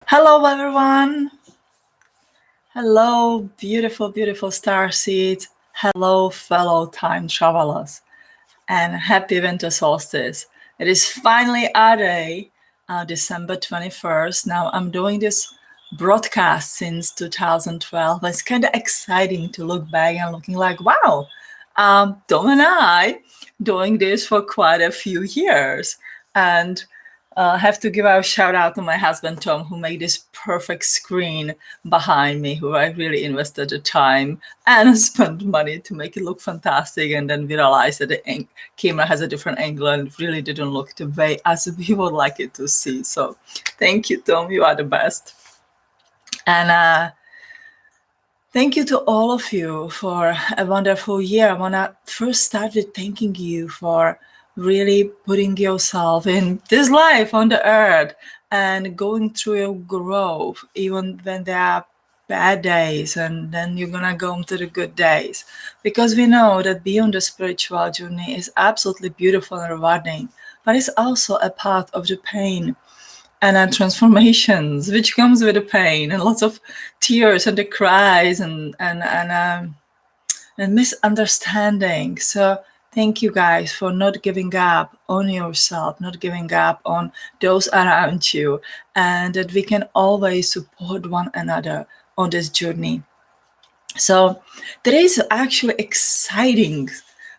Hello, everyone. Hello, beautiful, beautiful starseeds. Hello, fellow time travelers. And happy winter solstice. It is finally our day, December 21st. Now, I'm doing this broadcast since 2012. It's kind of exciting to look back and looking like, wow, Dom and I doing this for quite a few years. And have to give a shout out to my husband Tom, who made this perfect screen behind me, who I really invested the time and spent money to make it look fantastic. And then we realized that the camera has a different angle and it really didn't look the way as we would like it to see. So thank you, Tom. You are the best. And thank you to all of you for a wonderful year. I want to first start with thanking you for really putting yourself in this life on the earth and going through your growth, even when there are bad days, and then you're gonna go into the good days. Because we know that beyond the spiritual journey is absolutely beautiful and rewarding, but it's also a part of the pain and transformations, which comes with the pain and lots of tears and the cries and misunderstanding. So thank you guys for not giving up on yourself, not giving up on those around you, and that we can always support one another on this journey. So today is actually exciting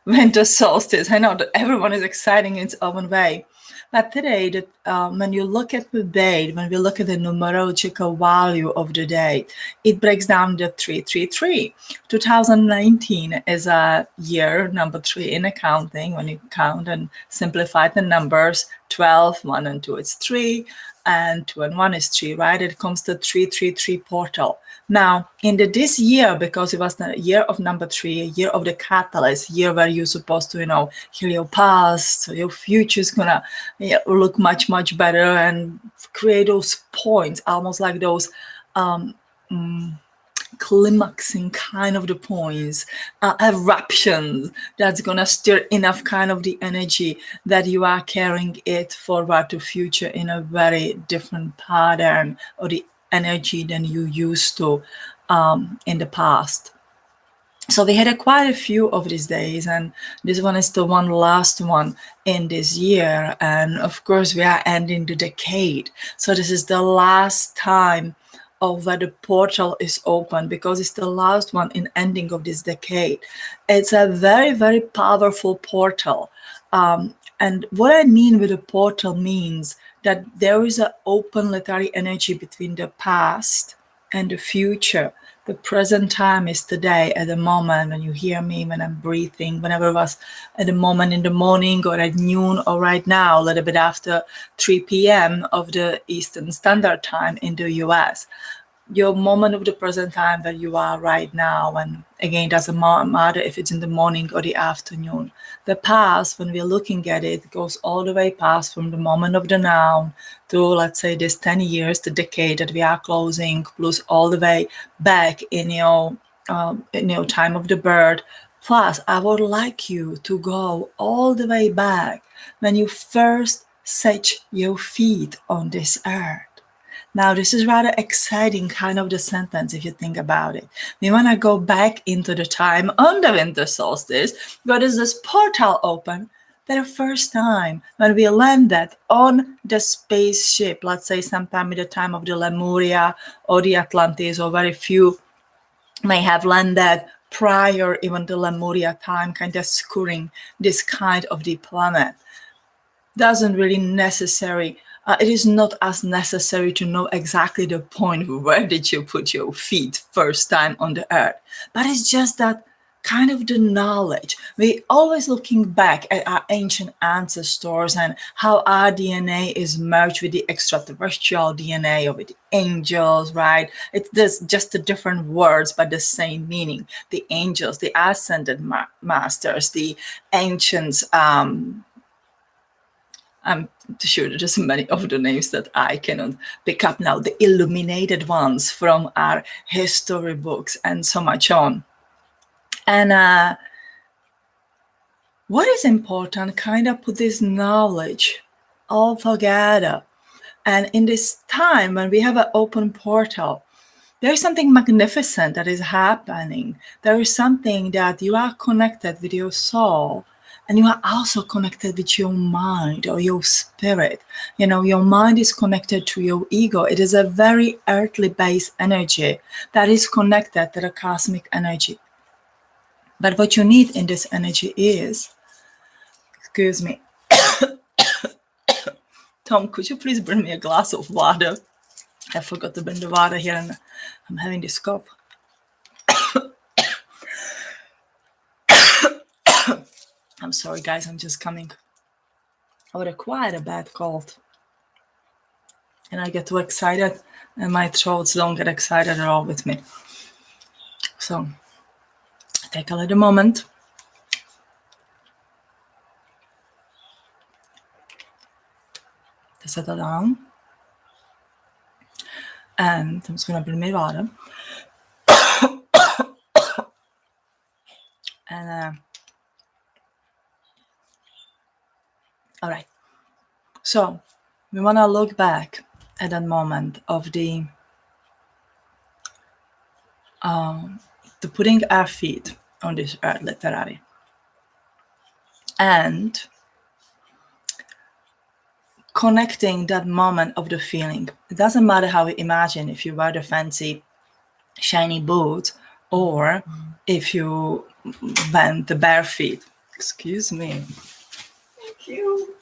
winter solstice. I know that everyone is exciting in its own way. But today, that when you look at the date, when we look at the numerological value of the date, it breaks down to 333. 2019 is a year number 3 in accounting. When you count and simplify the numbers, 12, 1 and 2 is 3, and 2 and 1 is 3, right? It comes to 333 portal. Now, in this year, because it was the year of number 3, a year of the catalyst, year where you're supposed to, heal your past, so your future is gonna look much, much better and create those points, almost like those climaxing kind of the points, eruptions that's gonna stir enough kind of the energy that you are carrying it forward to future in a very different pattern or the energy than you used to in the past. So we had quite a few of these days, and this one is the one last one in this year. And of course, we are ending the decade. So this is the last time of where the portal is open, because it's the last one in ending of this decade. It's a very, very powerful portal. And what I mean with a portal means that there is an open literary energy between the past and the future. The present time is today, at the moment when you hear me, when I'm breathing, whenever it was at the moment in the morning or at noon or right now, a little bit after 3 p.m. of the Eastern Standard Time in the US. Your moment of the present time where you are right now, and again, doesn't matter if it's in the morning or the afternoon. The past, when we're looking at it, goes all the way past from the moment of the now to, let's say, this 10 years, the decade that we are closing, plus all the way back in your time of the birth. Plus, I would like you to go all the way back when you first set your feet on this earth. Now, this is rather exciting kind of the sentence if you think about it. We want to go back into the time on the winter solstice, where there's this portal open for the first time when we landed on the spaceship, let's say sometime in the time of the Lemuria or the Atlantis, or very few may have landed prior even the Lemuria time, kind of scouring this kind of the planet. Doesn't really necessary. It is not as necessary to know exactly the point where did you put your feet first time on the earth, but it's just that kind of the knowledge. We always looking back at our ancient ancestors and how our DNA is merged with the extraterrestrial DNA or with the angels, right? There's just the different words but the same meaning. The angels, the ascended masters, the ancients. I'm sure there's many of the names that I cannot pick up now, the illuminated ones from our history books and so much on. And what is important, kind of put this knowledge all together And in this time when we have an open portal, there is something magnificent that is happening. There is something that you are connected with your soul, and you are also connected with your mind or your spirit. Your mind is connected to your ego. It is a very earthly based energy that is connected to the cosmic energy. But what you need in this energy is, excuse me, Tom, could you please bring me a glass of water? I forgot to bring the water here and I'm having this cough. I'm sorry, guys, I'm just coming over quite a bad cold. And I get too excited and my throats don't get excited at all with me. So take a little moment. To settle down. And I'm just going to bring me water. And all right. So we want to look back at that moment of the putting our feet on this earth, literally. And connecting that moment of the feeling. It doesn't matter how we imagine if you wear the fancy shiny boots or if you went the bare feet. Excuse me. Thank you.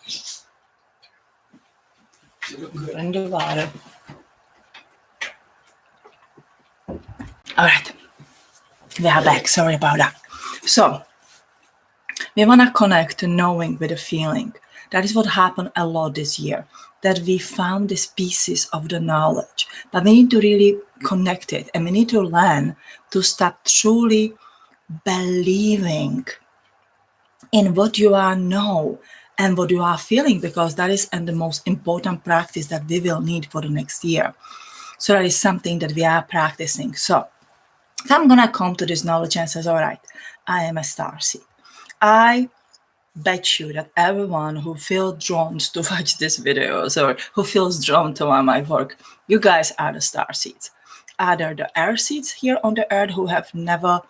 Bring the water. All right. We are back. Sorry about that. So we want to connect to knowing with a feeling. That is what happened a lot this year, that we found these pieces of the knowledge, but we need to really connect it, and we need to learn to start truly believing in what you are know and what you are feeling, because that is the most important practice that we will need for the next year. So that is something that we are practicing. So I'm going to come to this knowledge and says, all right, I am a starseed. I bet you that everyone who feels drawn to watch these videos or who feels drawn to my work, you guys are the starseeds. Are there the air seeds here on the earth who have never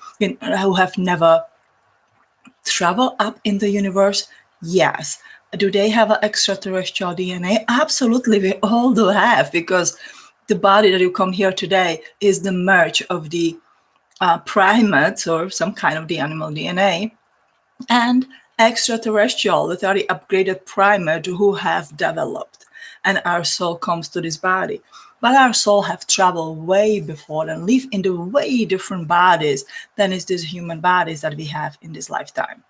traveled up in the universe? Yes. Do they have an extraterrestrial DNA? Absolutely, we all do have, because the body that you come here today is the merge of the primates or some kind of the animal DNA and extraterrestrial, literally upgraded primate who have developed, and our soul comes to this body. But our soul have traveled way before and live in the way different bodies than is these human bodies that we have in this lifetime.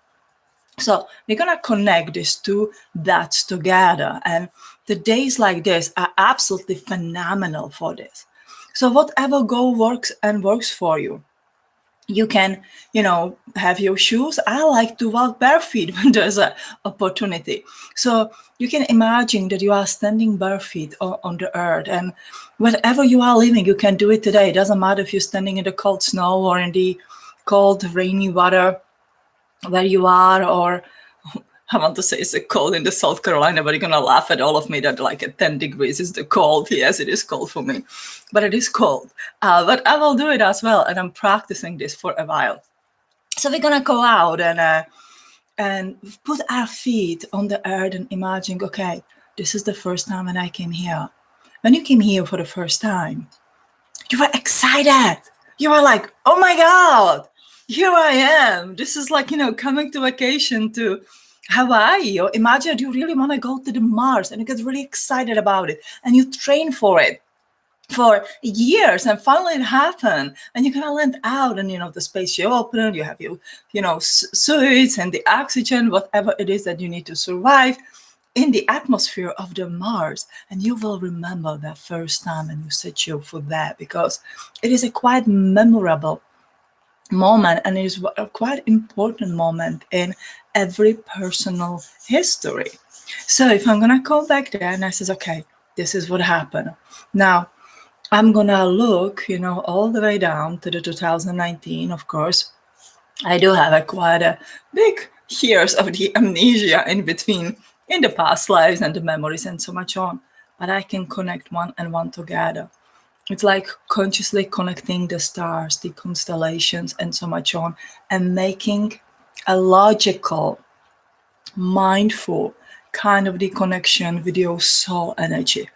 So we're going to connect these two dots together, and the days like this are absolutely phenomenal for this. So whatever works for you. You can, have your shoes. I like to walk barefoot when there's an opportunity. So you can imagine that you are standing barefoot on the earth, and wherever you are living, you can do it today. It doesn't matter if you're standing in the cold snow or in the cold, rainy water where you are, or I want to say it's cold in the South Carolina, but you're going to laugh at all of me that like at 10 degrees is the cold. Yes, it is cold for me, but it is cold. But I will do it as well, and I'm practicing this for a while. So we're going to go out and put our feet on the earth and imagine, okay, this is the first time when I came here. When you came here for the first time, you were excited. You were like, oh my God, here I am. This is like, coming to vacation to Hawaii, or imagine you really want to go to the Mars and you get really excited about it and you train for it for years, and finally it happened, and you kind of land out, and the spaceship open, you have your suits and the oxygen, whatever it is that you need to survive in the atmosphere of the Mars, and you will remember that first time and you set your foot there, because it is a quite memorable moment, and it is a quite important moment in every personal history. So if I'm gonna go back there and I says, okay, this is what happened. Now I'm gonna look, all the way down to the 2019. Of course, I do have quite a big years of the amnesia in between, in the past lives and the memories and so much on. but I can connect one and one together. It's like consciously connecting the stars, the constellations, and so much on, and making a logical, mindful kind of the connection with your soul energy.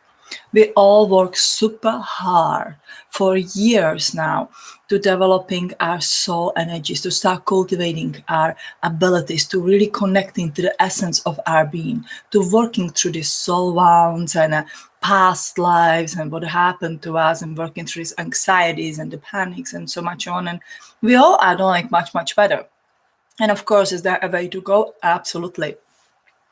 We all work super hard for years now to developing our soul energies, to start cultivating our abilities, to really connecting to the essence of our being, to working through these soul wounds and past lives and what happened to us, and working through these anxieties and the panics and so much on. And we all are doing much, much better. And of course, is there a way to go? Absolutely.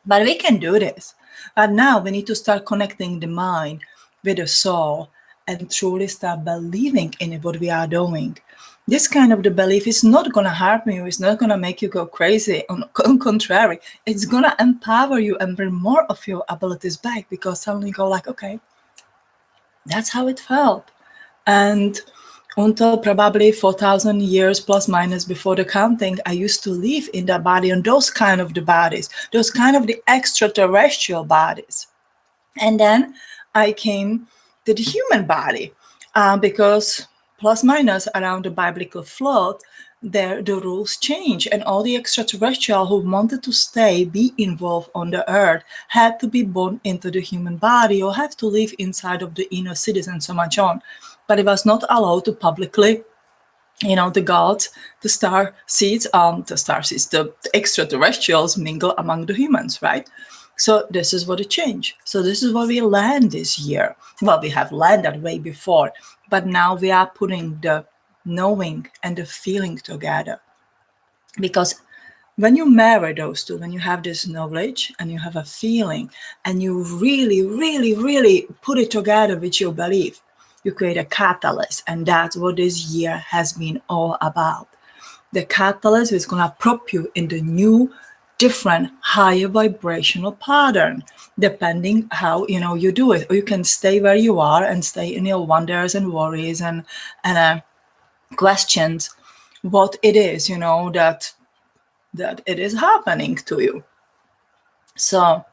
But we can do this. But now we need to start connecting the mind with the soul and truly start believing in what we are doing. This kind of the belief is not going to harm you. It's not going to make you go crazy. On contrary, it's going to empower you and bring more of your abilities back, because suddenly you go like, okay, that's how it felt. And until probably 4,000 years plus minus before the counting, I used to live in that body, and those kind of the bodies, those kind of the extraterrestrial bodies. And then I came to the human body, because plus minus around the biblical flood, there the rules change, and all the extraterrestrial who wanted to be involved on the earth, had to be born into the human body or have to live inside of the inner cities and so much on. But it was not allowed to publicly, the gods, the star seeds, the extraterrestrials mingle among the humans, right? So this is what it changed. So this is what we learned this year. Well, we have learned that way before, but now we are putting the knowing and the feeling together. Because when you marry those two, when you have this knowledge and you have a feeling, and you really, really, really put it together with your belief, you create a catalyst. And that's what this year has been all about. The catalyst is going to prop you in the new, different, higher vibrational pattern, depending how you do it. Or you can stay where you are and stay in your wonders and worries and questions what it is, that it is happening to you. So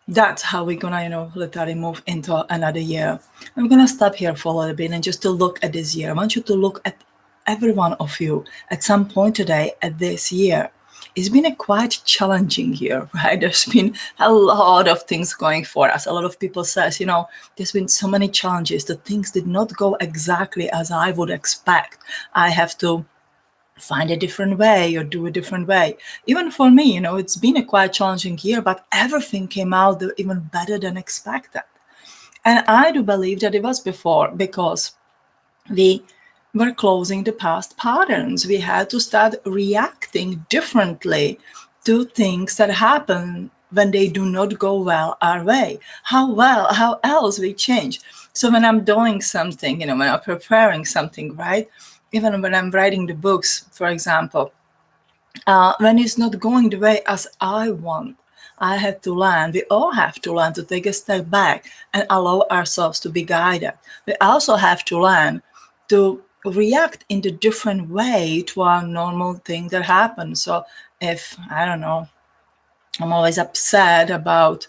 that's how we're gonna, literally move into another year. I'm gonna stop here for a little bit and just to look at this year. I want you to look at every one of you at some point today at this year. It's been a quite challenging year, right? There's been a lot of things going for us. A lot of people says, there's been so many challenges. The things did not go exactly as I would expect. I have to find a different way or do a different way. Even for me, it's been a quite challenging year, but everything came out even better than expected. And I do believe that it was before, because we were closing the past patterns. We had to start reacting differently to things that happen when they do not go well our way. How else we change? So when I'm doing something, when I'm preparing something, right? Even when I'm writing the books, for example, when it's not going the way as I want, I have to learn. We all have to learn to take a step back and allow ourselves to be guided. We also have to learn to react in a different way to our normal thing that happens. So if, I don't know, I'm always upset about,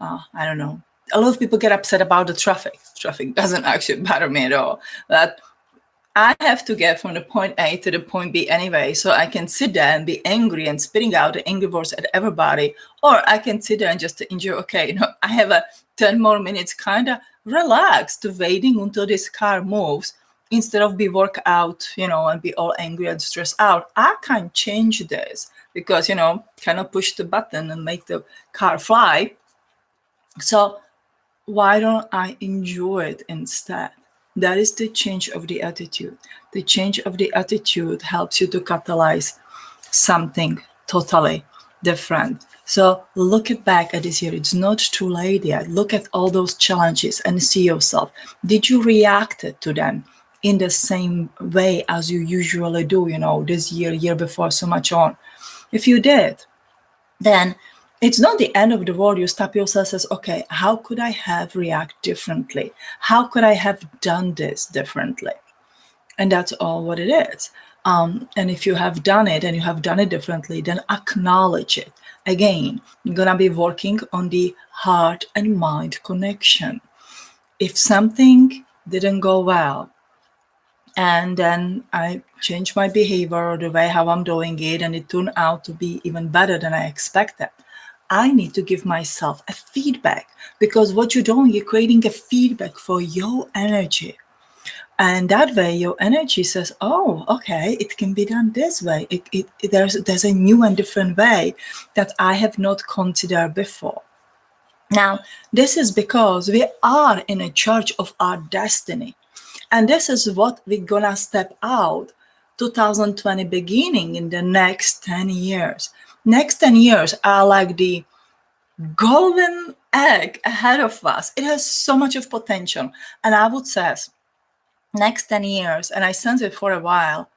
I don't know, a lot of people get upset about the traffic. Traffic doesn't actually bother me at all. But I have to get from the point A to the point B anyway, so I can sit there and be angry and spitting out the angry words at everybody, or I can sit there and just enjoy, okay, I have a 10 more minutes kind of relax to waiting until this car moves, instead of be work out, and be all angry and stressed out. I can change this because, kind of push the button and make the car fly. So why don't I enjoy it instead? That is the change of the attitude. The change of the attitude helps you to catalyze something totally different. So look back at this year. It's not too late yet. Look at all those challenges and see yourself. Did you react to them in the same way as you usually do, this year before, so much on? If you did, then it's not the end of the world. You stop yourself as, okay, how could I have react differently? How could I have done this differently? And that's all what it is. And if you have done it and you have done it differently, then acknowledge it. Again, you're gonna be working on the heart and mind connection. If something didn't go well, and then I changed my behavior or the way how I'm doing it, and it turned out to be even better than I expected, I need to give myself a feedback, because what you're doing, you're creating a feedback for your energy. And that way your energy says, oh, okay, it can be done this way. There's a new and different way that I have not considered before. Now, this is because we are in a charge of our destiny. And this is what we're gonna step out 2020 beginning in the next 10 years. Next 10 years are like the golden egg ahead of us. It has so much of potential. And I would say next 10 years, and I sense it for a while,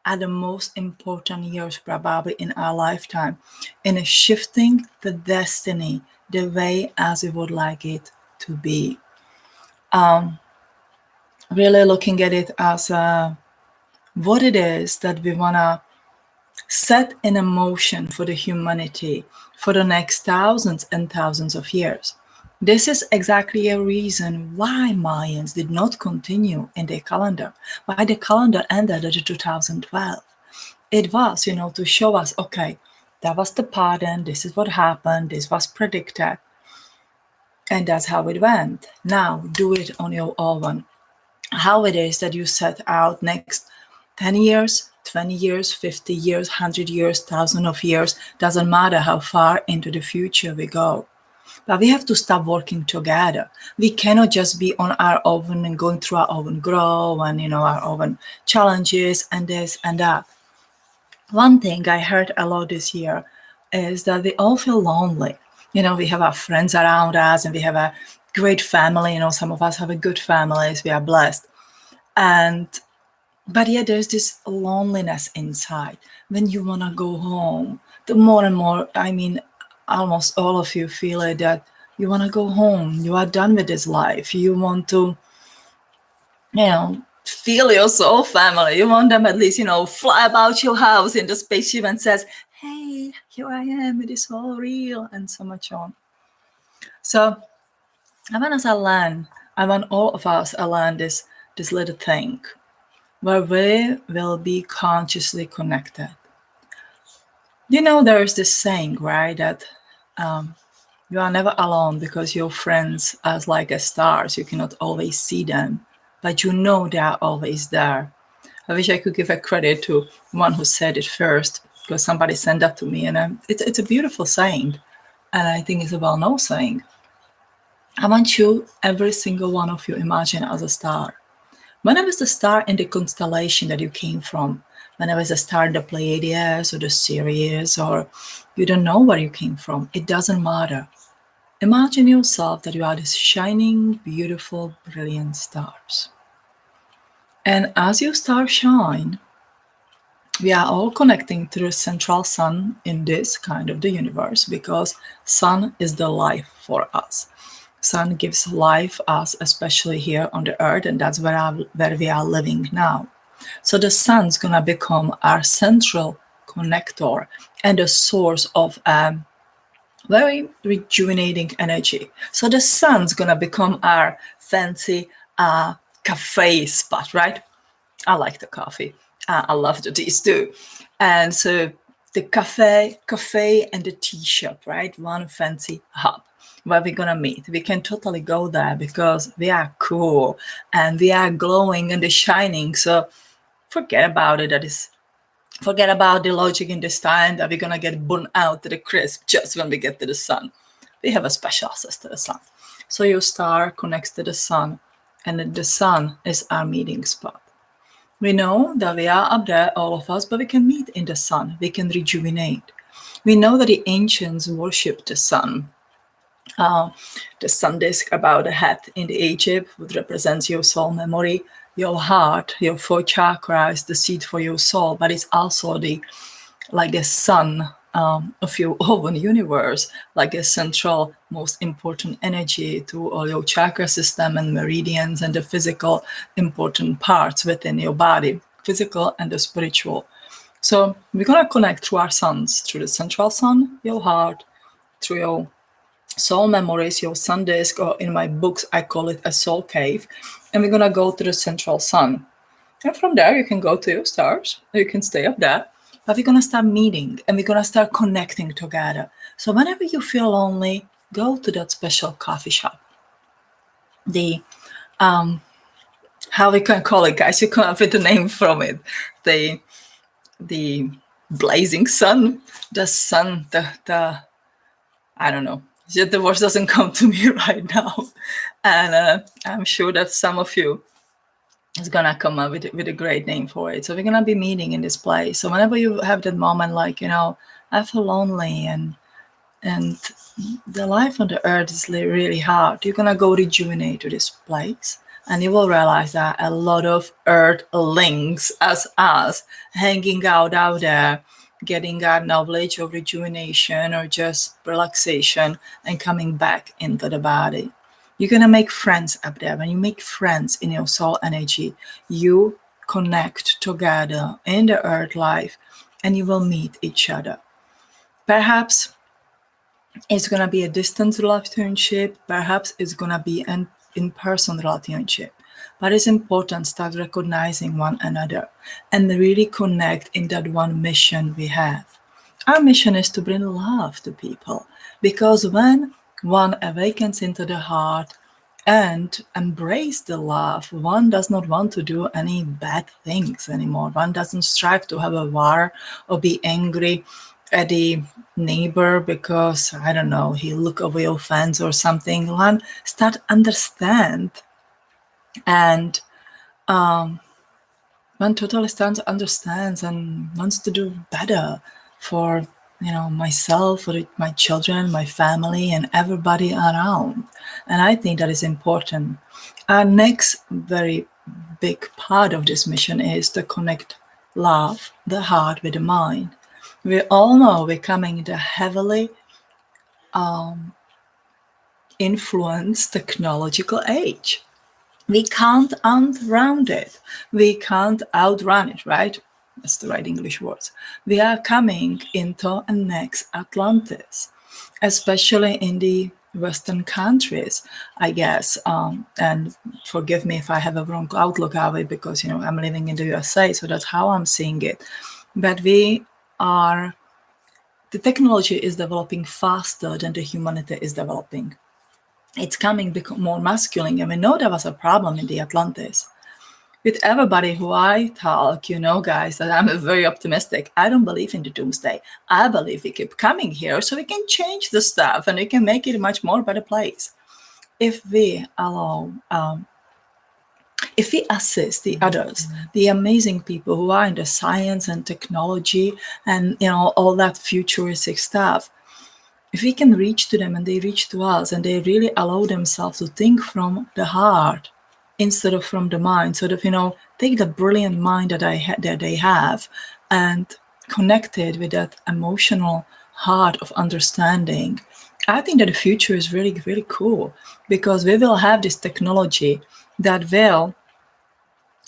are the most important years probably in our lifetime in shifting the destiny the way as we would like it to be. Really looking at it as what it is that we want to set in motion for the humanity for the next thousands and thousands of years. This is exactly a reason why Mayans did not continue in their calendar, why the calendar ended at 2012. It was, to show us, okay, that was the pattern, this is what happened, this was predicted, and that's how it went. Now do it on your own. How it is that you set out next 10 years, 20 years, 50 years, 100 years, thousands of years, doesn't matter how far into the future we go. But we have to stop working together. We cannot just be on our own and going through our own growth and, our own challenges and this and that. One thing I heard a lot this year is that we all feel lonely. We have our friends around us and we have a great family. Some of us have a good families. We are blessed. But yeah, there's this loneliness inside. When you want to go home, the more and more, almost all of you feel it, that you want to go home. You are done with this life. You want to, feel your soul family. You want them at least, fly about your house in the spaceship and says, hey, here I am, it is all real, and so much on. So I want all of us to learn this little thing where we will be consciously connected. There's this saying, right, that you are never alone because your friends are like stars. You cannot always see them, but they are always there. I wish I could give a credit to one who said it first, because somebody sent that to me, and it's a beautiful saying, and I think it's a well-known saying. I want you, every single one of you, imagine as a star. When I was the star in the constellation that you came from, when I was a star in the Pleiades or the Sirius, or you don't know where you came from, it doesn't matter. Imagine yourself that you are these shining, beautiful, brilliant stars. And as your stars shine, we are all connecting to the central sun in this kind of the universe, because sun is the life for us. Sun gives life us, especially here on the earth, and that's where we are living now. So the sun's gonna become our central connector and a source of very rejuvenating energy. So the sun's gonna become our fancy cafe spot, right? I like the coffee. I love the teas too. And so the cafe and the tea shop, right? One fancy hub where we're gonna meet. We can totally go there because we are cool and we are glowing and shining. So forget about it. Forget about the logic in this time that we're gonna get burned out to the crisp just when we get to the sun. We have a special access to the sun. So your star connects to the sun, and the sun is our meeting spot. We know that we are up there, all of us, but we can meet in the sun. We can rejuvenate. We know that the ancients worshipped the sun. The sun disk about the head in the Egypt would represent your soul memory. Your heart, your 4 chakras, the seed for your soul, but it's also like a sun of your own universe, like a central, most important energy to all your chakra system and meridians and the physical important parts within your body, physical and the spiritual. So we're going to connect through our suns, through the central sun, your heart, through your soul memories, your sun disk, or in my books, I call it a soul cave. And we're going to go to the central sun. And from there, you can go to your stars, or you can stay up there. But we're going to start meeting and we're going to start connecting together. So whenever you feel lonely, go to that special coffee shop. The, how we can call it, guys, you come up with a name from it. The blazing sun, the sun, the I don't know. The words doesn't come to me right now. And I'm sure that some of you is going to come up with a great name for it. So we're going to be meeting in this place. So whenever you have that moment, like, I feel lonely and the life on the earth is really hard, you're going to go rejuvenate to this place. And you will realize that a lot of earthlings as us hanging out there, getting our knowledge of rejuvenation or just relaxation and coming back into the body. You're going to make friends up there. When you make friends in your soul energy, you connect together in the earth life and you will meet each other. Perhaps it's going to be a distance relationship. Perhaps it's going to be an in-person relationship. But it's important to start recognizing one another and really connect in that one mission we have. Our mission is to bring love to people, because when one awakens into the heart and embrace the love, one does not want to do any bad things anymore. One doesn't strive to have a war or be angry at the neighbor because, I don't know, he look away your fence or something. One start understand, and one totally understands and wants to do better for myself, for my children, my family, and everybody around. And I think that is important. Our next very big part of this mission is to connect love, the heart, with the mind. We all know we're coming into heavily influenced technological age. We can't outrun it. We can't outrun it, right? That's the right English words. We are coming into a next Atlantis, especially in the Western countries, I guess. And forgive me if I have a wrong outlook of it, because I'm living in the USA, so that's how I'm seeing it. But the technology is developing faster than the humanity is developing. It's coming more masculine, and we know there was a problem in the Atlantis. With everybody who I talk, guys, that I'm very optimistic. I don't believe in the doomsday. I believe we keep coming here so we can change the stuff and we can make it a much more better place. If we allow, if we assist the others, the amazing people who are in the science and technology and all that futuristic stuff, if we can reach to them and they reach to us and they really allow themselves to think from the heart instead of from the mind, sort of, take the brilliant mind that they have and connect it with that emotional heart of understanding, I think that the future is really, really cool, because we will have this technology that will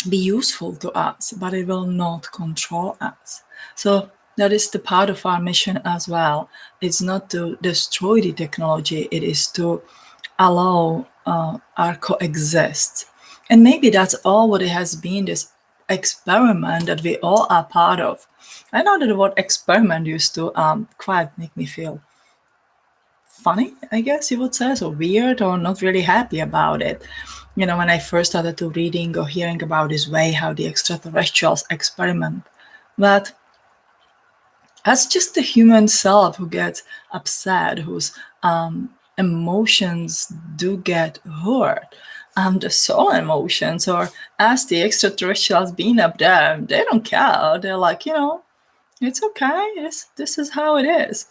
be useful to us, but it will not control us. So that is the part of our mission as well. It's not to destroy the technology, it is to allow our coexist. And maybe that's all what it has been, this experiment that we all are part of. I know that the word experiment used to quite make me feel funny, I guess you would say, so weird or not really happy about it. When I first started to reading or hearing about this way, how the extraterrestrials experiment. But that's just the human self who gets upset, whose emotions do get hurt. The soul emotions, or as the extraterrestrials being up there, they don't care. They're like, it's okay. This is how it is.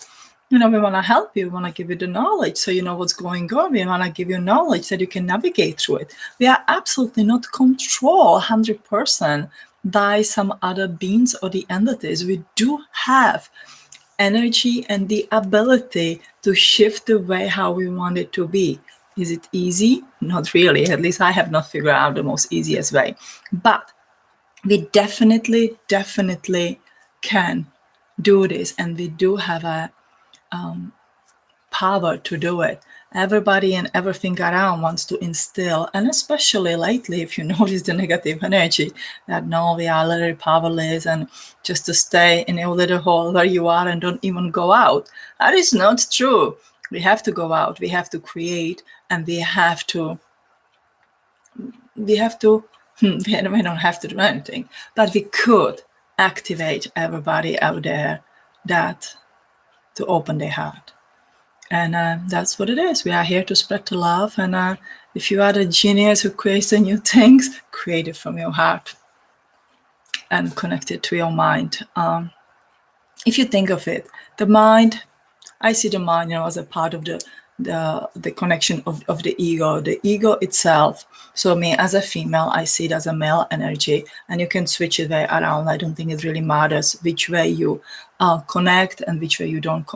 We want to help you. We want to give you the knowledge so you know what's going on. We want to give you knowledge that you can navigate through it. We are absolutely not controlled 100% by some other beings or the entities. We do have energy and the ability to shift the way how we want it to be. Is it easy? Not really. At least I have not figured out the most easiest way. But we definitely can do this, and we do have a power to do it. Everybody and everything around wants to instill, and especially lately, if you notice the negative energy, that no, we are literally powerless and just to stay in a little hole where you are and don't even go out. That is not true. We have to go out, we have to create, and we don't have to do anything, but we could activate everybody out there that to open their heart. And that's what it is. We are here to spread the love. And if you are the genius who creates the new things, create it from your heart and connect it to your mind. If you think of it, the mind, I see the mind, as a part of the connection of the ego. The ego itself. So me as a female, I see it as a male energy, and you can switch it way around. I don't think it really matters which way you connect and which way you don't.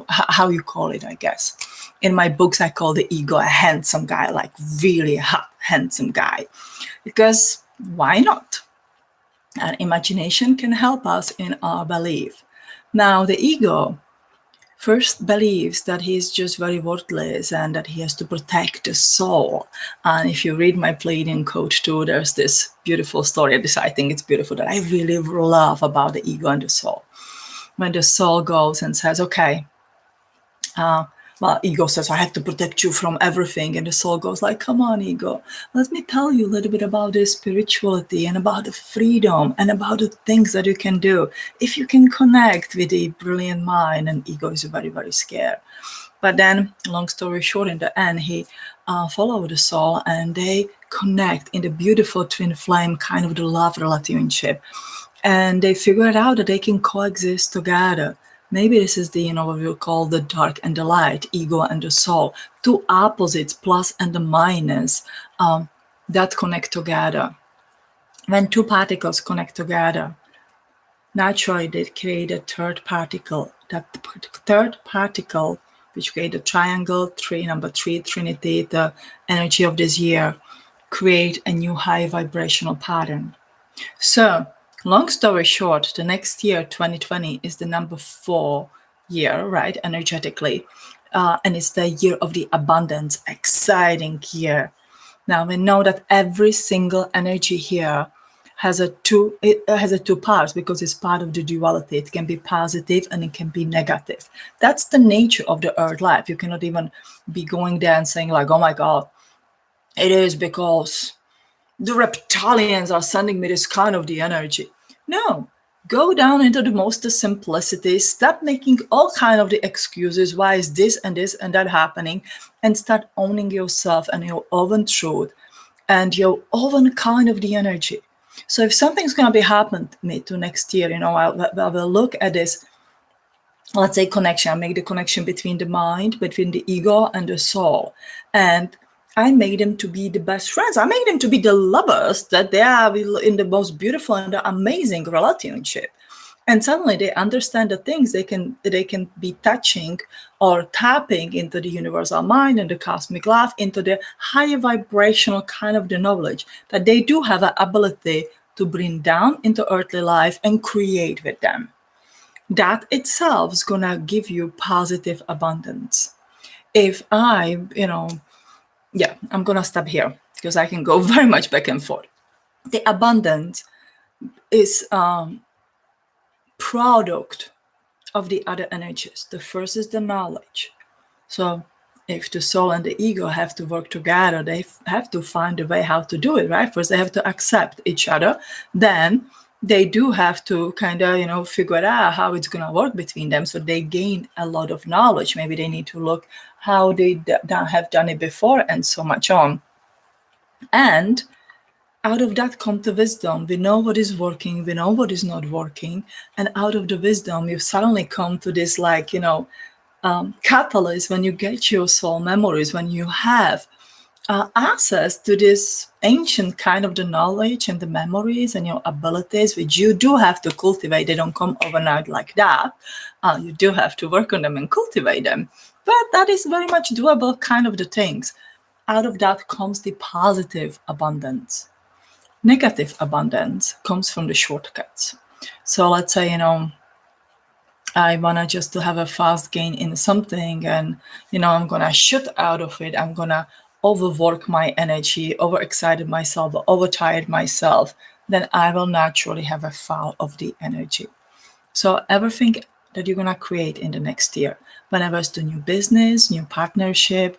How you call it. I guess in my books I call the ego a handsome guy, like really hot, handsome guy, because why not? And imagination can help us in our belief. Now the ego first believes that he's just very worthless and that he has to protect the soul. And if you read my Pleiadian Coach too, there's this beautiful story. I think it's beautiful, that I really love about the ego and the soul. When the soul goes and says, okay, ego says, I have to protect you from everything. And the soul goes like, come on, ego, let me tell you a little bit about the spirituality and about the freedom and about the things that you can do if you can connect with the brilliant mind. And ego is very, very scared. But then, long story short, in the end, he followed the soul and they connect in the beautiful twin flame, kind of the love relationship. And they figured out that they can coexist together. Maybe this is the, what we call the dark and the light, ego and the soul, two opposites, plus and the minus, that connect together. When two particles connect together, naturally they create a third particle. That third particle, which create a triangle, number three, Trinity, the energy of this year, create a new high vibrational pattern. So, long story short, the next year, 2020, is the number 4 year, right, energetically. And it's the year of the abundance, exciting year. Now, we know that every single energy here has two parts, because it's part of the duality. It can be positive and it can be negative. That's the nature of the earth life. You cannot even be going there and saying like, oh my God, it is because the reptilians are sending me this kind of the energy. No, go down into the most simplicity, stop making all kind of the excuses, why is this and that happening, and start owning yourself and your own truth and your own kind of the energy. So if something's going to be happening to me to next year, I will look at this, let's say, connection. I make the connection between the mind, between the ego and the soul. And I made them to be the best friends. I made them to be the lovers that they are in the most beautiful and the amazing relationship. And suddenly they understand the things they can be touching or tapping into the universal mind and the cosmic love, into the higher vibrational kind of the knowledge that they do have an ability to bring down into earthly life and create with them. That itself is going to give you positive abundance. If I'm going to stop here because I can go very much back and forth. The abundance is product of the other energies. The first is the knowledge. So if the soul and the ego have to work together, they have to find a way how to do it, right? First, they have to accept each other. Then they do have to kind of, figure out how it's going to work between them. So they gain a lot of knowledge. Maybe they need to look how they have done it before and so much on. And out of that comes the wisdom. We know what is working, we know what is not working. And out of the wisdom, you suddenly come to this catalyst when you get your soul memories, when you have access to this ancient kind of the knowledge and the memories and your abilities, which you do have to cultivate. They don't come overnight like that. You do have to work on them and cultivate them. But that is very much doable kind of the things. Out of that comes the positive abundance. Negative abundance comes from the shortcuts. So let's say, I want to just to have a fast gain in something, and I'm going to shoot out of it. I'm going to overwork my energy, overexcited myself, overtired myself. Then I will naturally have a fall of the energy. So everything that you're going to create in the next year, whenever it's the new business, new partnership,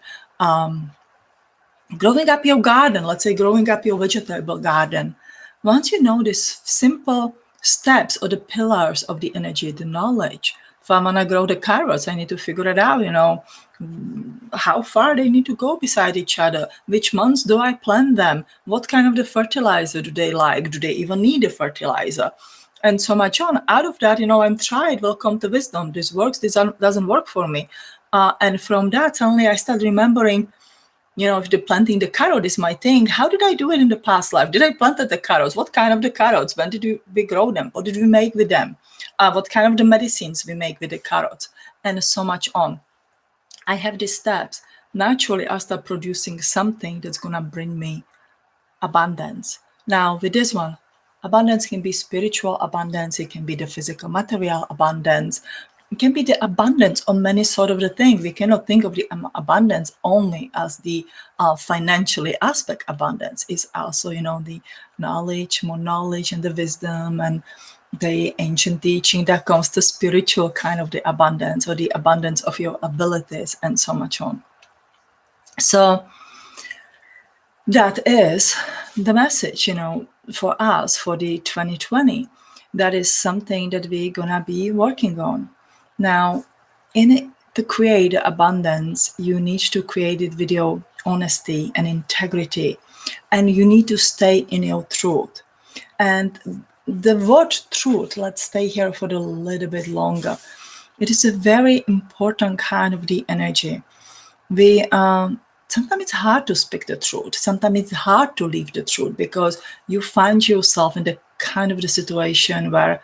growing up your garden, let's say growing up your vegetable garden, once you know these simple steps or the pillars of the energy, the knowledge, if I'm gonna grow the carrots, I need to figure it out, how far they need to go beside each other, which months do I plant them, what kind of the fertilizer do they like, do they even need a fertilizer, and so much on. Out of that, I'm tried, will come to wisdom. This works, this doesn't work for me. And from that, suddenly I start remembering, if the planting the carrot is my thing, how did I do it in the past life? Did I plant the carrots? What kind of the carrots? When did we grow them? What did we make with them? What kind of the medicines we make with the carrots? And so much on. I have these steps. Naturally, I start producing something that's going to bring me abundance. Now, with this one, abundance can be spiritual abundance. It can be the physical material abundance. It can be the abundance of many sort of the things. We cannot think of the abundance only as the financially aspect. Abundance is also, the knowledge, more knowledge, and the wisdom and the ancient teaching that comes to spiritual kind of the abundance, or the abundance of your abilities, and so much on. So that is the message, for us for the 2020. That is something that we're gonna be working on. Now, to create abundance, you need to create it with your honesty and integrity, and you need to stay in your truth. And the word truth, let's stay here for a little bit longer. It is a very important kind of the energy. We sometimes it's hard to speak the truth. Sometimes it's hard to live the truth, because you find yourself in the kind of the situation where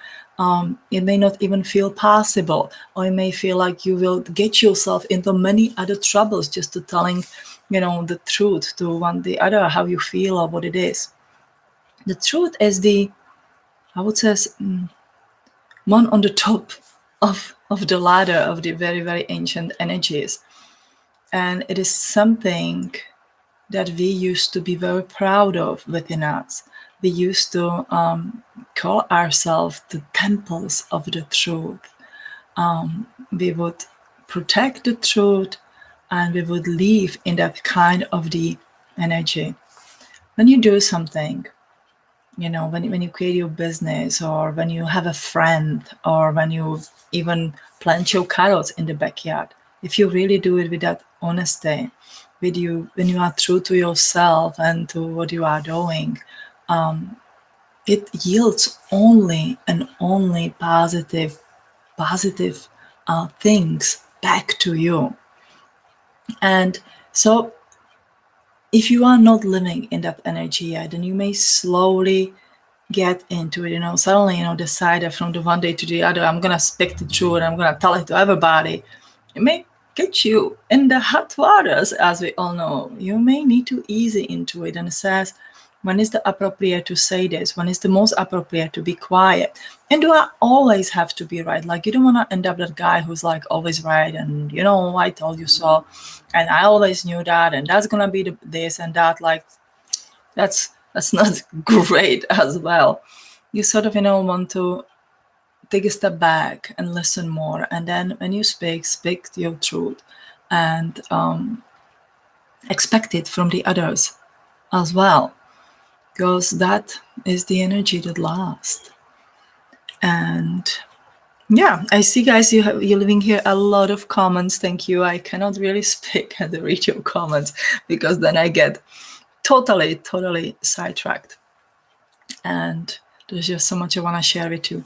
it may not even feel possible, or you may feel like you will get yourself into many other troubles just to telling, the truth to one the other, how you feel or what it is. The truth is I would say, one on the top of the ladder of the very, very ancient energies. And it is something that we used to be very proud of within us. We used to call ourselves the temples of the truth. We would protect the truth, and we would live in that kind of the energy. When you do something, when you create your business, or when you have a friend, or when you even plant your carrots in the backyard, if you really do it with that honesty, when you are true to yourself and to what you are doing, it yields only and only positive things back to you. And so if you are not living in that energy yet, then you may slowly get into it, suddenly, decide that from the one day to the other, I'm going to speak the truth and I'm going to tell it to everybody. It may get you in the hot waters, as we all know. You may need to ease into it, and it says, when is the appropriate to say this? When is the most appropriate to be quiet? And do I always have to be right? Like, you don't want to end up that guy who's like always right, and I told you so, and I always knew that, and that's gonna be this and that. Like, that's not great as well. You sort of want to take a step back and listen more, and then when you speak your truth, and expect it from the others as well, because that is the energy that lasts. And yeah, I see, guys, you're leaving here a lot of comments. Thank you. I cannot really speak and read your comments, because then I get totally sidetracked. And there's just so much I want to share with you.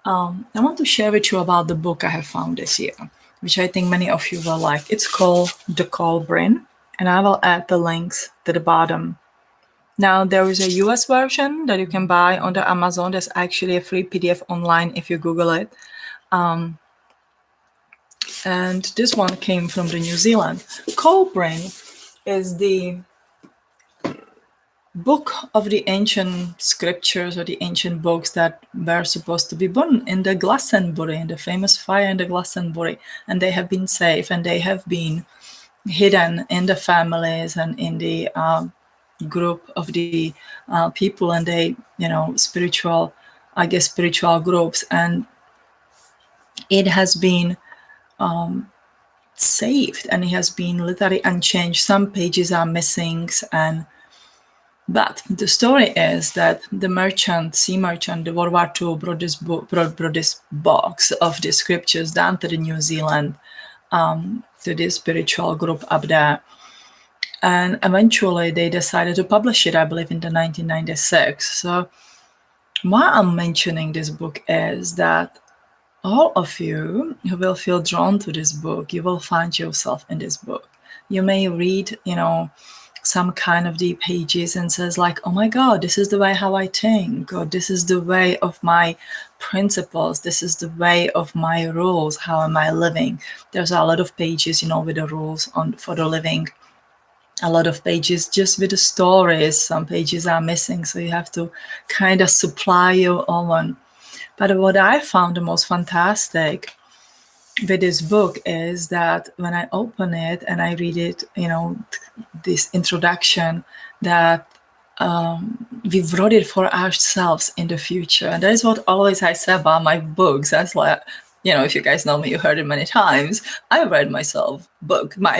I want to share with you about the book I have found this year, which I think many of you will like. It's called The Call Brain, and I will add the links to the bottom. Now, there is a US version that you can buy on the Amazon. There's actually a free PDF online if you Google it. And this one came from the New Zealand. Call Brain is the book of the ancient scriptures or the ancient books that were supposed to be burned in the Glastonbury, in the famous fire in the Glastonbury, and they have been safe and they have been hidden in the families and in the group of the people and they, spiritual, I guess, spiritual groups, and it has been saved and it has been literally unchanged. Some pages are missing, and but the story is that the sea merchant, the World War II, brought this box of the scriptures down to the New Zealand, to this spiritual group up there. And eventually they decided to publish it, I believe, in the 1996. So why I'm mentioning this book is that all of you who will feel drawn to this book, you will find yourself in this book. You may read, some kind of deep pages and says like, oh my God, this is the way how I think, or this is the way of my principles, this is the way of my rules, how am I living. There's a lot of pages, with the rules for the living, a lot of pages just with the stories. Some pages are missing, so you have to kind of supply your own. But what I found the most fantastic with this book is that when I open it and I read it, this introduction, that we wrote it for ourselves in the future. And that is what always I say about my books. That's like, if you guys know me, you heard it many times. I read my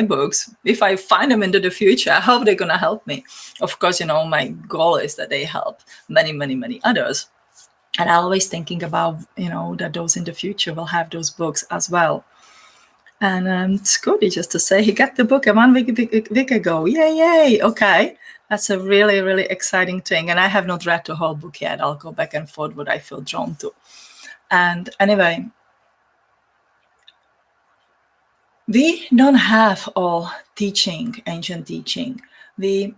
books. If I find them into the future, I hope they're going to help me. Of course, my goal is that they help many, many, many others. And I'm always thinking about, that those in the future will have those books as well. And Scotty, just to say, he got the book 1 week ago. Yay. Okay. That's a really, really exciting thing. And I have not read the whole book yet. I'll go back and forth what I feel drawn to. And anyway, we don't have all ancient teaching. We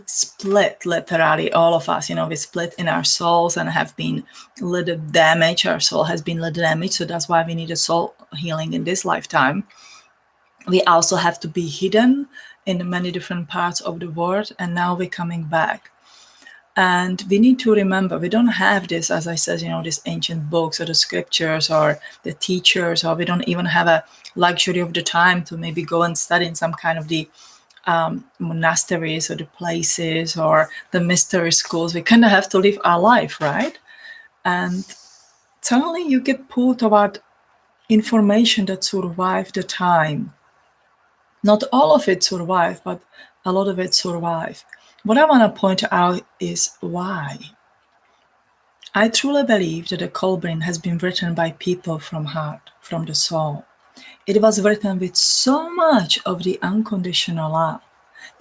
split, literally, all of us, we split in our souls and have been a little damaged. Our soul has been a little damaged, so that's why we need a soul healing in this lifetime. We also have to be hidden in many different parts of the world, and now we're coming back. And we need to remember, we don't have this, as I said, these ancient books or the scriptures or the teachers, or we don't even have a luxury of the time to maybe go and study in some kind of the monasteries or the places or the mystery schools. We kind of have to live our life, right? And suddenly you get pulled toward information that survived the time. Not all of it survived, but a lot of it survived. What I want to point out is why. I truly believe that the Colburn has been written by people from heart, from the soul. It was written with so much of the unconditional love.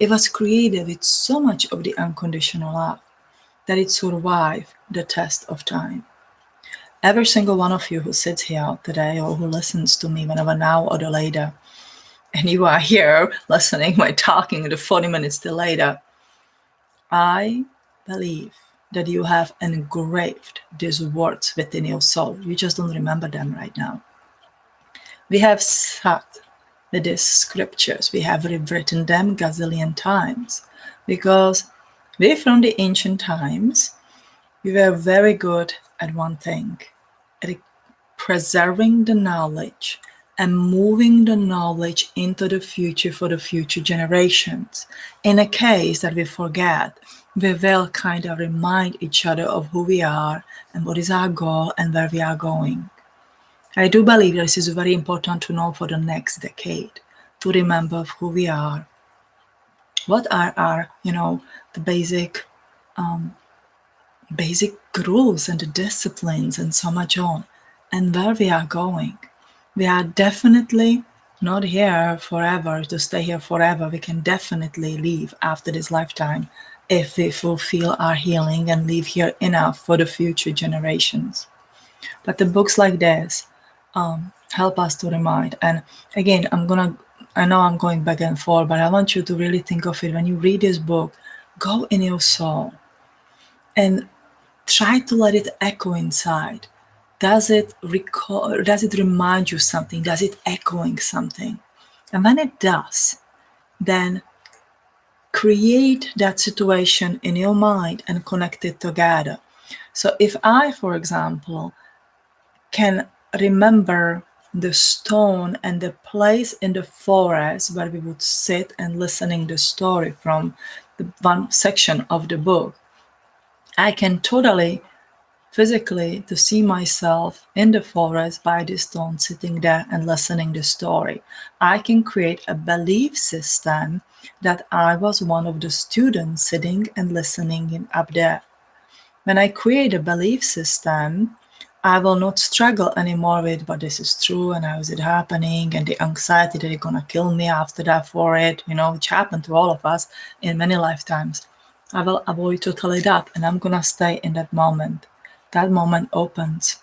It was created with so much of the unconditional love that it survived the test of time. Every single one of you who sits here today or who listens to me whenever now or the later, and you are here listening, my talking the 40 minutes till later, I believe that you have engraved these words within your soul. You just don't remember them right now. We have sat with these scriptures. We have rewritten them gazillion times because we, from the ancient times, we were very good at one thing, at preserving the knowledge and moving the knowledge into the future for the future generations. In a case that we forget, we will kind of remind each other of who we are and what is our goal and where we are going. I do believe this is very important to know for the next decade, to remember who we are, what are our, the basic rules and the disciplines and so much on, and where we are going. We are definitely not here forever, to stay here forever. We can definitely leave after this lifetime if we fulfill our healing and leave here enough for the future generations. But the books like this help us to remind. And again, I know I'm going back and forth, but I want you to really think of it. When you read this book, go in your soul and try to let it echo inside. Does it remind you something? Does it echoing something? And when it does, then create that situation in your mind and connect it together. So if I, for example, can remember the stone and the place in the forest where we would sit and listening the story from the one section of the book, I can totally physically to see myself in the forest by the stone sitting there and listening the story. I can create a belief system that I was one of the students sitting and listening up there. When I create a belief system, I will not struggle anymore with, but this is true and how is it happening, and the anxiety that it's gonna kill me after that for it, which happened to all of us in many lifetimes. I will avoid totally that, and I'm gonna stay in that moment. That moment opens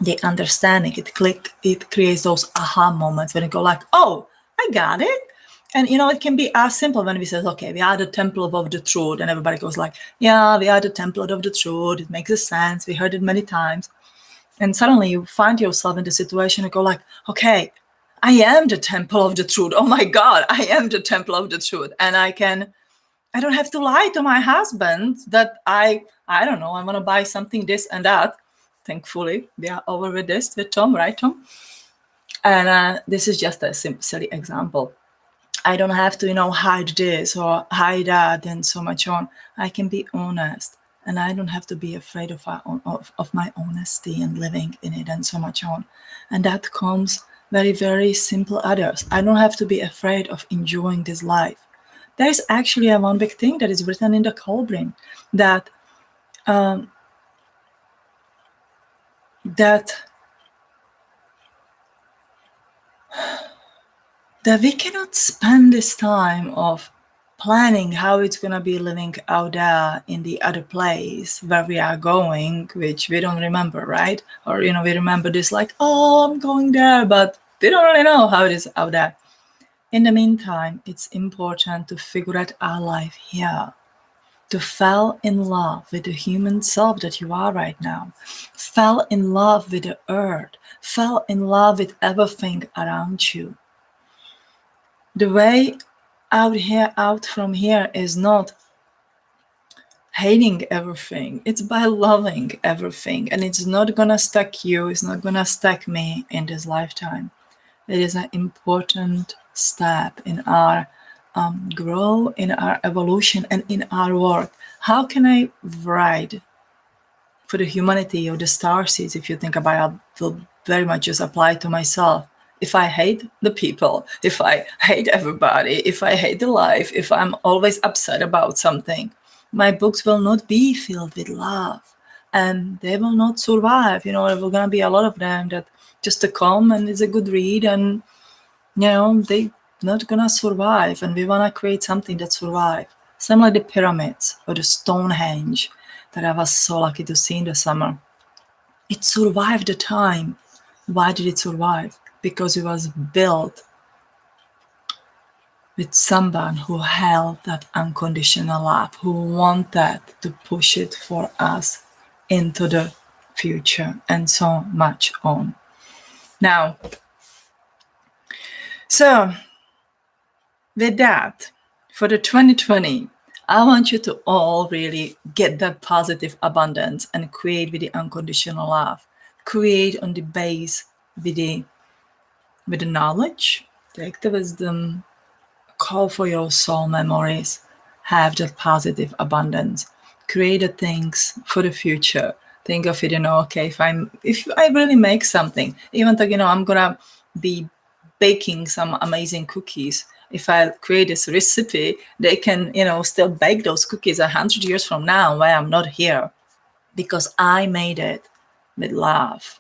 the understanding. It creates those aha moments when you go like, oh, I got it. And it can be as simple when we say, okay, we are the temple of the truth, and everybody goes like, yeah, we are the temple of the truth. It makes sense. We heard it many times. And suddenly you find yourself in the situation and go like, okay, I am the temple of the truth. Oh my God, I am the temple of the truth. And I don't have to lie to my husband that I don't know, I want to buy something, this and that. Thankfully, we are over with this with Tom, right, Tom? And this is just a silly example. I don't have to, hide this or hide that and so much on. I can be honest, and I don't have to be afraid of my honesty and living in it and so much on. And that comes very, very simple others. I don't have to be afraid of enjoying this life. There is actually a one big thing that is written in the Cauldron that we cannot spend this time of planning how it's going to be living out there in the other place where we are going, which we don't remember, right? Or, we remember this like, oh, I'm going there, but we don't really know how it is out there. In the meantime, it's important to figure out our life here, to fall in love with the human self that you are right now, fall in love with the earth, fall in love with everything around you. The way out from here is not hating everything. It's by loving everything. And it's not gonna stack you, it's not gonna stack me in this lifetime. It is an important step in our growth, in our evolution, and in our work. How can I write for the humanity of the starseeds, if you think about it, will very much just apply to myself? If I hate the people, if I hate everybody, if I hate the life, if I'm always upset about something, my books will not be filled with love, and they will not survive. There will gonna be a lot of them that just to come and it's a good read, and they not gonna survive. And we wanna create something that survives. Same like the pyramids or the Stonehenge that I was so lucky to see in the summer. It survived the time. Why did it survive? Because it was built with someone who held that unconditional love, who wanted to push it for us into the future, and so much on. Now, so with that, for the 2020, I want you to all really get that positive abundance and create with the unconditional love. Create on the base with the knowledge, take the wisdom, call for your soul memories, have that positive abundance, create the things for the future. Think of it, okay, if I really make something, even though, I'm gonna be baking some amazing cookies. If I create this recipe, they can, still bake those cookies 100 years from now while I'm not here, because I made it with love.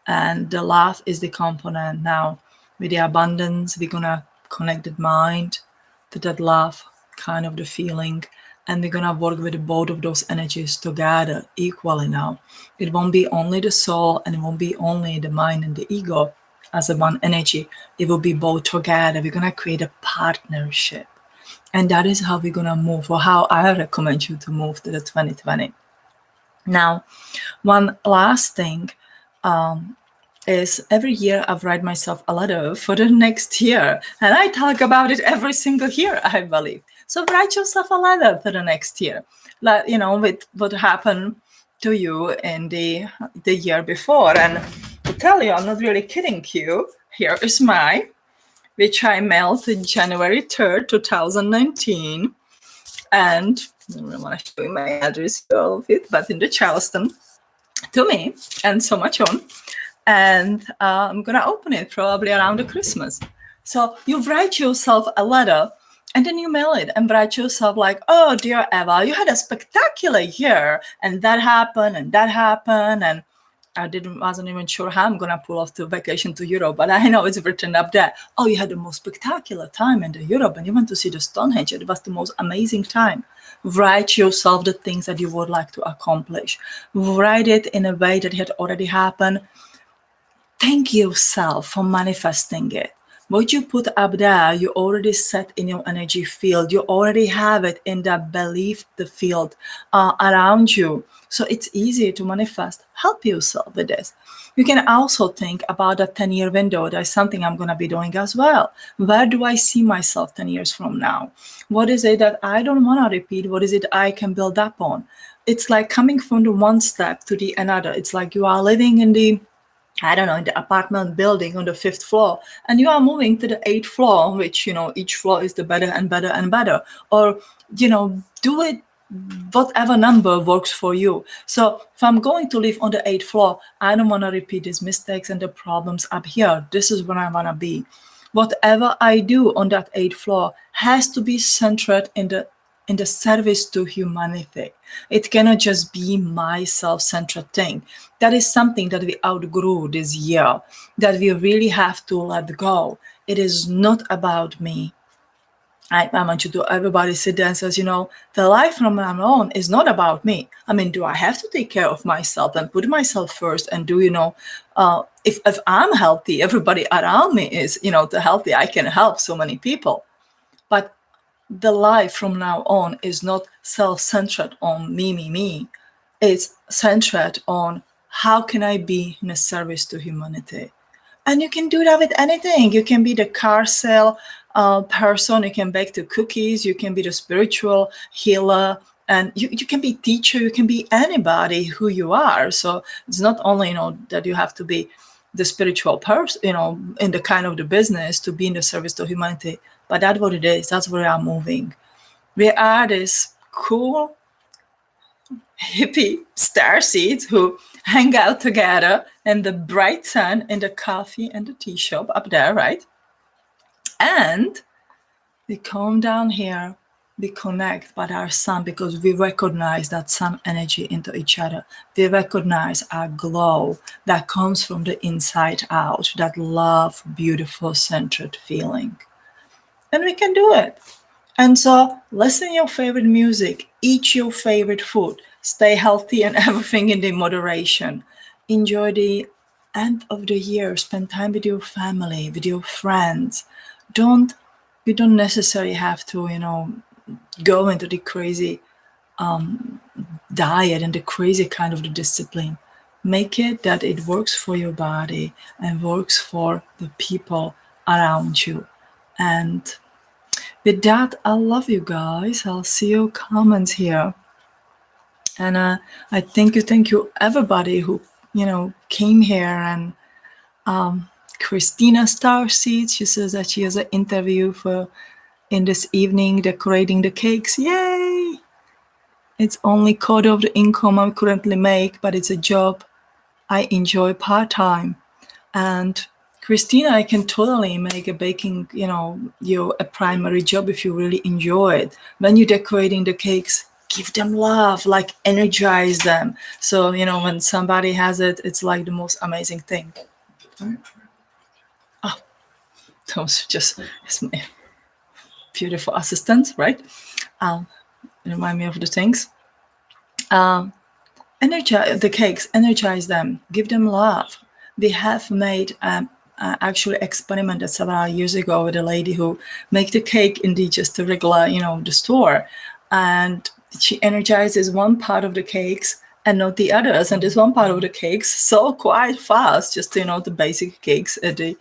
And the love is the component. Now, with the abundance, we're gonna connect the mind to that love, kind of the feeling, and we're gonna work with both of those energies together equally now. It won't be only the soul, and it won't be only the mind and the ego as a one energy. It will be both together. We're gonna create a partnership. And that is how we're gonna move, or how I recommend you to move to the 2020. Now, one last thing is every year I've write myself a letter for the next year, and I talk about it every single year, I believe. So write yourself a letter for the next year, like, with what happened to you in the year before. And to tell you, I'm not really kidding you. Here is mine, which I mailed on January 3rd, 2019. And I don't want to show you my address, all of it, but in the Charleston, to me and so much on. And I'm going to open it probably around the Christmas. So you write yourself a letter and then you mail it and write yourself like, oh, dear Eva, you had a spectacular year and that happened and that happened. And I wasn't even sure how I'm going to pull off the vacation to Europe, but I know it's written up there. Oh, you had the most spectacular time in Europe and you went to see the Stonehenge. It was the most amazing time. Write yourself the things that you would like to accomplish. Write it in a way that it had already happened. Thank yourself for manifesting it. What you put up there, you already set in your energy field. You already have it in that belief, the field around you. So it's easy to manifest. Help yourself with this. You can also think about a 10-year window. That's something I'm going to be doing as well. Where do I see myself 10 years from now? What is it that I don't want to repeat? What is it I can build up on? It's like coming from the one step to the another. It's like you are living in the apartment building on the 5th floor, and you are moving to the 8th floor, which, each floor is the better and better and better. Or, do it whatever number works for you. So if I'm going to live on the 8th floor, I don't want to repeat these mistakes and the problems up here. This is where I want to be. Whatever I do on that 8th floor has to be centered in the service to humanity. It cannot just be my self-centered thing. That is something that we outgrew this year, that we really have to let go. It is not about me. I want you to everybody sit there and says, the life from now on is not about me. I mean, do I have to take care of myself and put myself first? And do if I'm healthy, everybody around me is, the healthy, I can help so many people. But the life from now on is not self-centered on me. It's centered on how can I be in a service to humanity. And you can do that with anything. You can be the car sale person. You can bake the cookies. You can be the spiritual healer. And you can be teacher. You can be anybody who you are. So it's not only, that you have to be the spiritual person, in the kind of the business to be in the service to humanity. But that's what it is. That's where I'm moving. We are this cool hippie starseeds who hang out together in the bright sun, in the coffee and the tea shop up there, right? And we come down here, we connect by our sun because we recognize that sun energy into each other. We recognize our glow that comes from the inside out, that love, beautiful, centered feeling. And we can do it. And so listen your favorite music, eat your favorite food, stay healthy and everything in the moderation. Enjoy the end of the year, spend time with your family, with your friends. You don't necessarily have to, go into the crazy diet and the crazy kind of the discipline. Make it that it works for your body and works for the people around you. And with that, I love you guys. I'll see your comments here. And I thank you everybody who, came here. And Christina Starseeds, she says that she has an interview in this evening, decorating the cakes. Yay! It's only quarter of the income I currently make, but it's a job I enjoy part-time. And Christina, I can totally make a baking, a primary job if you really enjoy it. When you're decorating the cakes, give them love, like energize them. So, when somebody has it, it's like the most amazing thing. Oh, those just is my beautiful assistants, right? Remind me of the things. Energize the cakes, energize them, give them love. We have made actually experimented several years ago with a lady who make the cake in just a regular, the store. And she energizes one part of the cakes and not the others. And this one part of the cakes sold quite fast, just, the basic cakes at the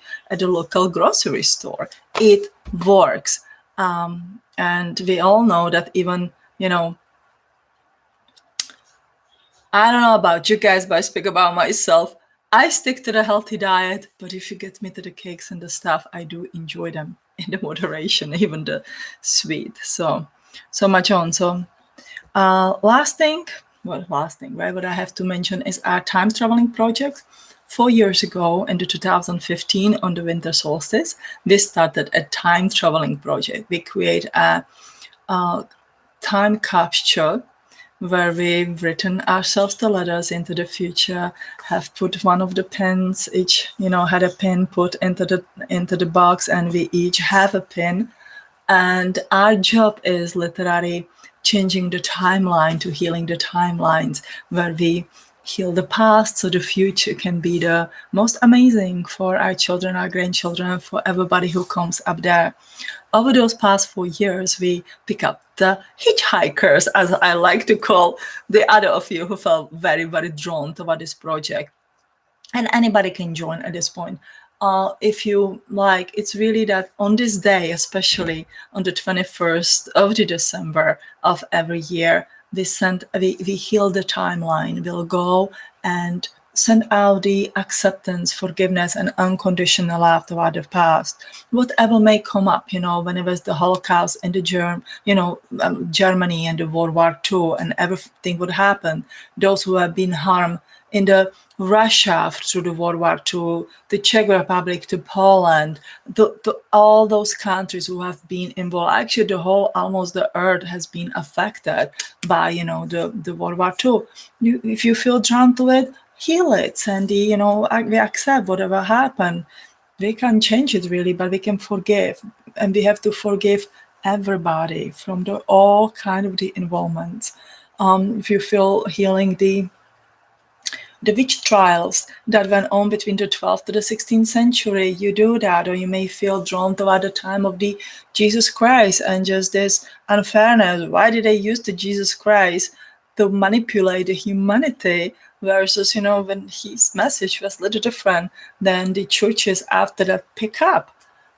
local grocery store. It works. And we all know that even, I don't know about you guys, but I speak about myself. I stick to the healthy diet, but if you get me to the cakes and the stuff, I do enjoy them in the moderation, even the sweet. So much on. So last thing, right, what I have to mention is our time traveling project. 4 years ago, in the 2015, on the winter solstice, we started a time traveling project. We create a time capsule where we've written ourselves the letters into the future, have put one of the pins, each, had a pin put into the box, and we each have a pin. And our job is literally changing the timeline to healing the timelines, where we heal the past so the future can be the most amazing for our children, our grandchildren, for everybody who comes up there. Over those past 4 years, we pick up the hitchhikers, as I like to call the other of you who felt very, very drawn toward this project. And anybody can join at this point. If you like, it's really that on this day, especially on the 21st of the December of every year, we heal the timeline. We'll go and send out the acceptance, forgiveness, and unconditional love toward the past. Whatever may come up, when it was the Holocaust in the Germany and the World War II, and everything would happen. Those who have been harmed in the Russia through the World War II, the Czech Republic to Poland, all those countries who have been involved. Actually, almost the earth has been affected by, the World War II. If you feel drawn to it, heal it, Sandy. We accept whatever happened. We can't change it really, but we can forgive, and we have to forgive everybody from all kind of the involvements. If you feel healing the witch trials that went on between the 12th to the 16th century, you do that. Or you may feel drawn toward the time of the Jesus Christ and just this unfairness. Why did they use the Jesus Christ to manipulate the humanity versus, when his message was a little different than the churches after that pick up?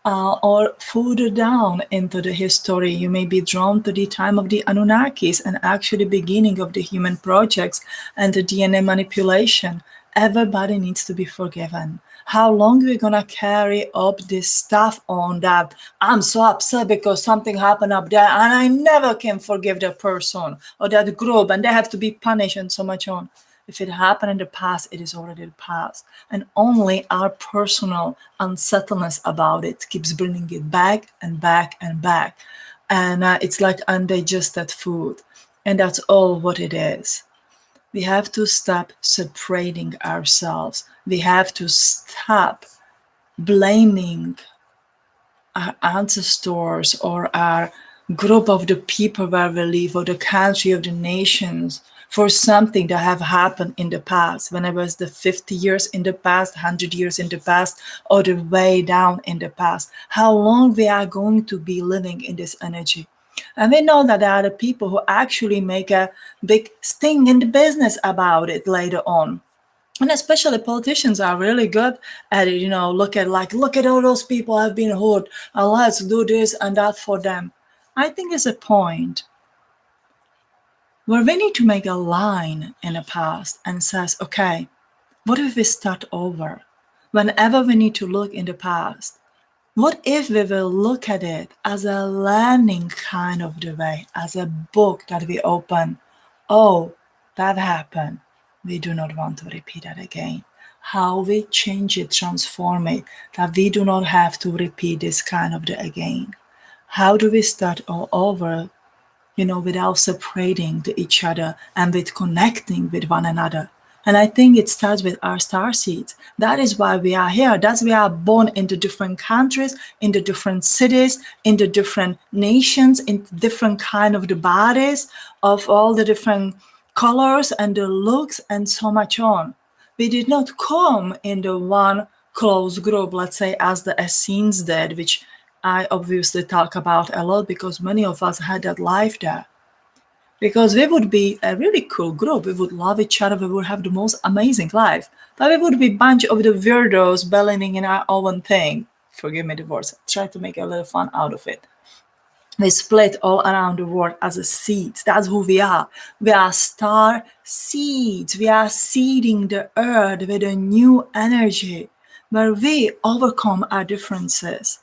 Or further down into the history, you may be drawn to the time of the Anunnakis and actually beginning of the human projects and the DNA manipulation. Everybody needs to be forgiven. How long are we gonna carry up this stuff on that I'm so upset because something happened up there and I never can forgive that person or that group and they have to be punished and so much on? If it happened in the past, it is already the past. And only our personal unsettledness about it keeps bringing it back and back and back. And it's like undigested food. And that's all what it is. We have to stop separating ourselves. We have to stop blaming our ancestors or our group of the people where we live or the country of the nations for something that have happened in the past, when it was the 50 years in the past, 100 years in the past, or the way down in the past. How long we are going to be living in this energy. And we know that there are the people who actually make a big sting in the business about it later on. And especially politicians are really good at it, look at all those people have been hurt, and let's do this and that for them. I think there's a point where we need to make a line in the past and says, okay, what if we start over? Whenever we need to look in the past, what if we will look at it as a learning kind of the way, as a book that we open? Oh, that happened. We do not want to repeat that again. How we change it, transform it, that we do not have to repeat this kind of the again. How do we start all over, without separating each other and with connecting with one another? And I think it starts with our starseeds. That is why we are here. That's why we are born in the different countries, in the different cities, in the different nations, in different kind of the bodies, of all the different colors and the looks and so much on. We did not come in the one close group, let's say, as the Essenes did, which I obviously talk about a lot because many of us had that life there. Because we would be a really cool group. We would love each other. We would have the most amazing life. But we would be a bunch of the weirdos balancing in our own thing. Forgive me the words. I try to make a little fun out of it. We split all around the world as a seed. That's who we are. We are star seeds. We are seeding the earth with a new energy where we overcome our differences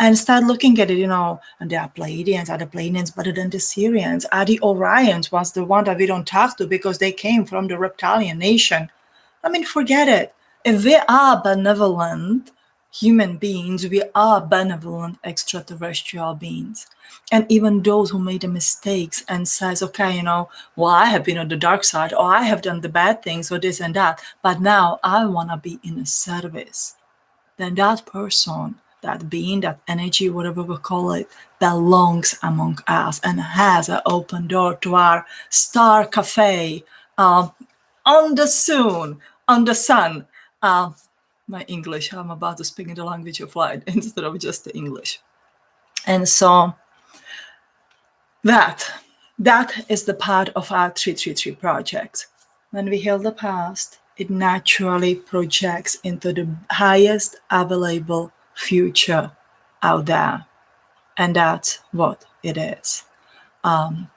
and start looking at it, and there are Pleiadians, are the Pleiadians better than the Syrians? Are the Orions was the one that we don't talk to because they came from the reptilian nation? I mean, forget it. If we are benevolent human beings, we are benevolent extraterrestrial beings. And even those who made the mistakes and says, okay, well, I have been on the dark side, or I have done the bad things, or this and that, but now I want to be in a service, then that person, that being, that energy, whatever we call it, belongs among us and has an open door to our star cafe on the sun. My English, I'm about to speak in the language of light instead of just the English. And so that is the part of our 333 project. When we heal the past, it naturally projects into the highest available future out there. And that's what it is. And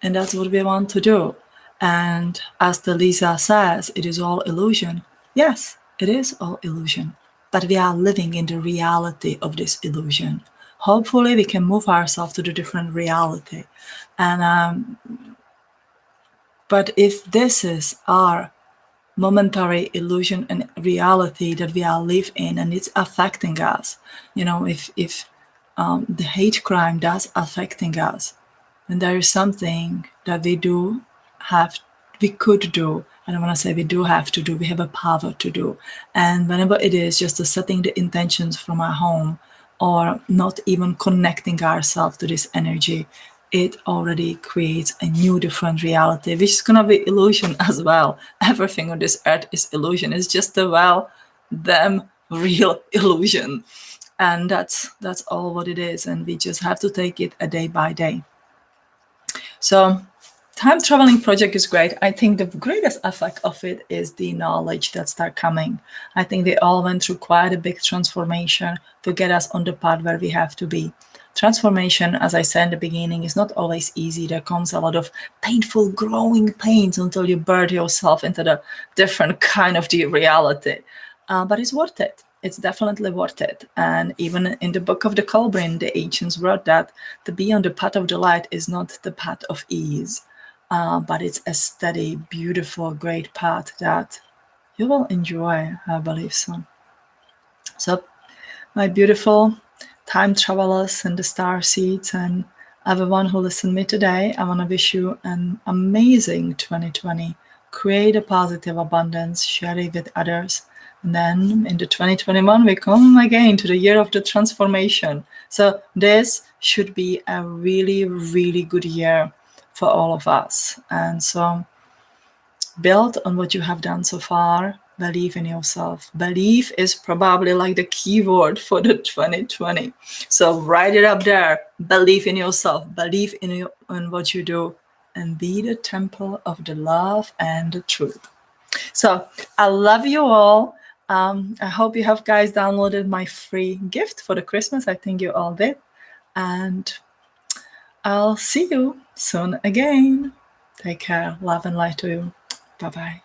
that's what we want to do. And as the Lisa says, it is all illusion. Yes, it is all illusion. But we are living in the reality of this illusion. Hopefully we can move ourselves to the different reality. And but if this is our momentary illusion and reality that we are live in, and it's affecting us, if the hate crime does affecting us, then there is something that we could do. I don't want to say we do have to do, we have a power to do. And whenever it is just setting the intentions from our home, or not even connecting ourselves to this energy, it already creates a new different reality, which is going to be illusion as well. Everything on this earth is illusion. It's just a damn real illusion. And that's all what it is. And we just have to take it a day by day. So time traveling project is great. I think the greatest effect of it is the knowledge that start coming. I think they all went through quite a big transformation to get us on the path where we have to be. Transformation, as I said in the beginning, is not always easy. There comes a lot of painful growing pains until you birth yourself into the different kind of the reality. But it's worth it. It's definitely worth it. And even in the book of the Colbrin, the ancients wrote that to be on the path of the light is not the path of ease, but it's a steady, beautiful, great path that you will enjoy, I believe so. So, my beautiful time travelers and the Starseeds and everyone who listened to me today, I want to wish you an amazing 2020. Create a positive abundance, share it with others. And then in the 2021, we come again to the year of the transformation. So this should be a really, really good year for all of us. And so build on what you have done so far. Believe in yourself. Believe is probably like the key word for the 2020. So write it up there. Believe in yourself. Believe in what you do. And be the temple of the love and the truth. So I love you all. I hope you have guys downloaded my free gift for the Christmas. I think you all did. And I'll see you soon again. Take care. Love and light to you. Bye-bye.